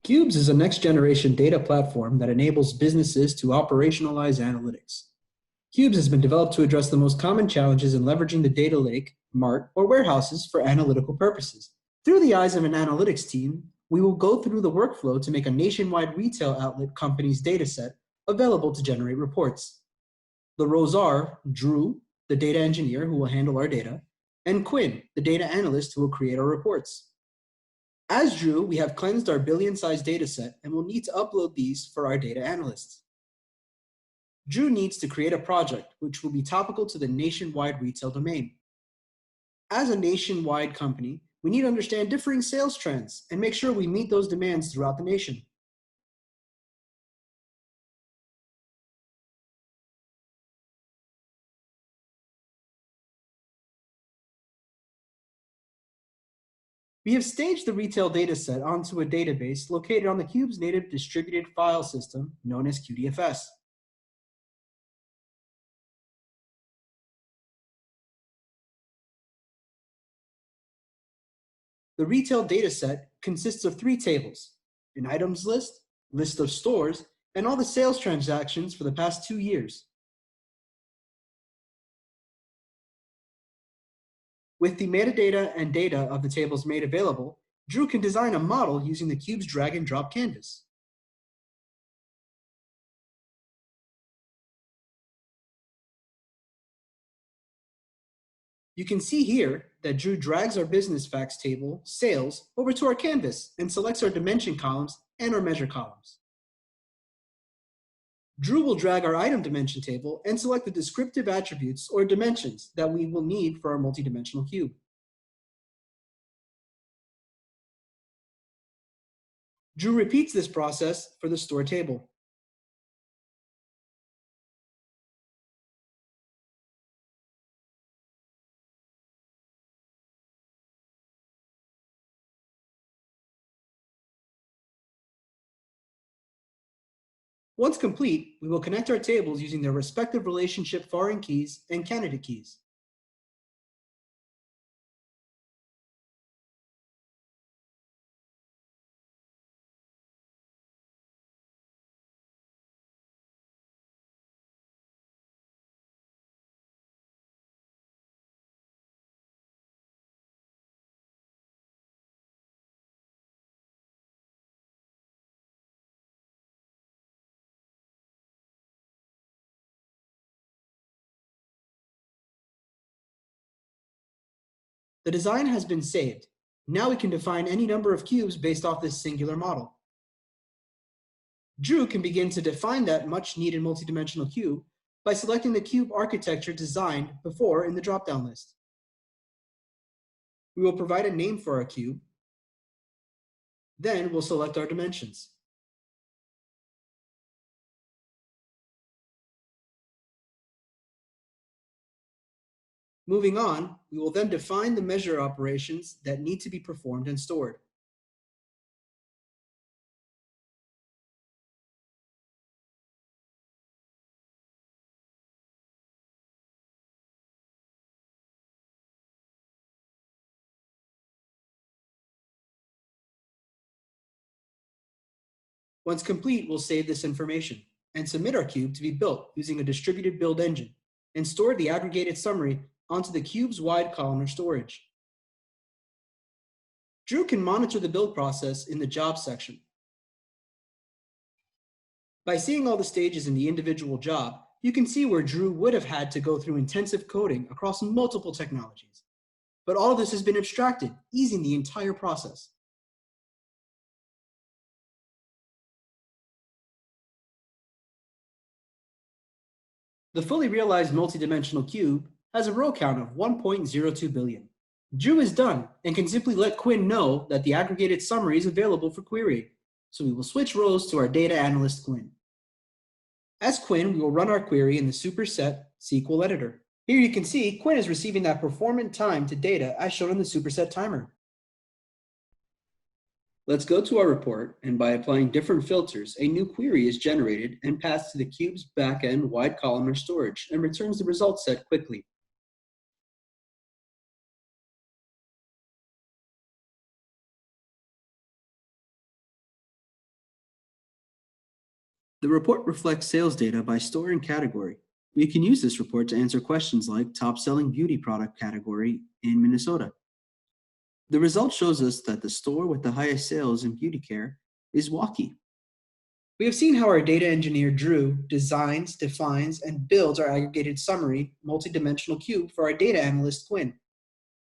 QUBZ is a next-generation data platform that enables businesses to operationalize analytics. QUBZ has been developed to address the most common challenges in leveraging the data lake, mart, or warehouses for analytical purposes. Through the eyes of an analytics team, we will go through the workflow to make a nationwide retail outlet company's dataset available to generate reports. The roles are Drew, the data engineer who will handle our data, and Quinn, the data analyst who will create our reports. As Drew, we have cleansed our billion-sized dataset and will need to upload these for our data analysts. Drew needs to create a project which will be topical to the nationwide retail domain. As a nationwide company, we need to understand differing sales trends and make sure we meet those demands throughout the nation. We have staged the retail dataset onto a database located on the QUBZ native distributed file system known as QDFS. The retail dataset consists of 3 tables: an items list, list of stores, and all the sales transactions for the past 2 years. With the metadata and data of the tables made available, Drew can design a model using the QUBZ drag and drop canvas. You can see here that Drew drags our business facts table, sales, over to our canvas and selects our dimension columns and our measure columns. Drew will drag our item dimension table and select the descriptive attributes or dimensions that we will need for our multidimensional cube. Drew repeats this process for the store table. Once complete, we will connect our tables using their respective relationship foreign keys and candidate keys. The design has been saved. Now we can define any number of cubes based off this singular model. Drew can begin to define that much needed multidimensional cube by selecting the cube architecture designed before in the drop-down list. We will provide a name for our cube. Then we'll select our dimensions. Moving on, we will then define the measure operations that need to be performed and stored. Once complete, we'll save this information and submit our cube to be built using a distributed build engine and store the aggregated summary onto the QUBZ wide columnar storage. Drew can monitor the build process in the Jobs section. By seeing all the stages in the individual job, you can see where Drew would have had to go through intensive coding across multiple technologies. But all of this has been abstracted, easing the entire process. The fully realized multidimensional cube has a row count of 1.02 billion. Drew is done and can simply let Quinn know that the aggregated summary is available for query. So we will switch roles to our data analyst Quinn. As Quinn, we will run our query in the superset SQL editor. Here you can see Quinn is receiving that performant time to data as shown in the superset timer. Let's go to our report, and by applying different filters, a new query is generated and passed to the QUBZ backend wide columnar storage and returns the result set quickly. The report reflects sales data by store and category. We can use this report to answer questions like top selling beauty product category in Minnesota. The result shows us that the store with the highest sales in beauty care is Walkie. We have seen how our data engineer Drew designs, defines, and builds our aggregated summary multidimensional cube for our data analyst Quinn.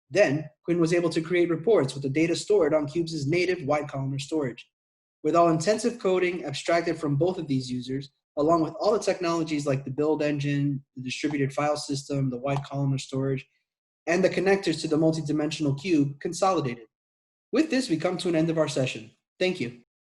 Then, Quinn was able to create reports with the data stored on QUBZ's native wide columnar storage. With all intensive coding abstracted from both of these users, along with all the technologies like the build engine, the distributed file system, the wide columnar storage, and the connectors to the multidimensional cube consolidated. With this, we come to an end of our session. Thank you.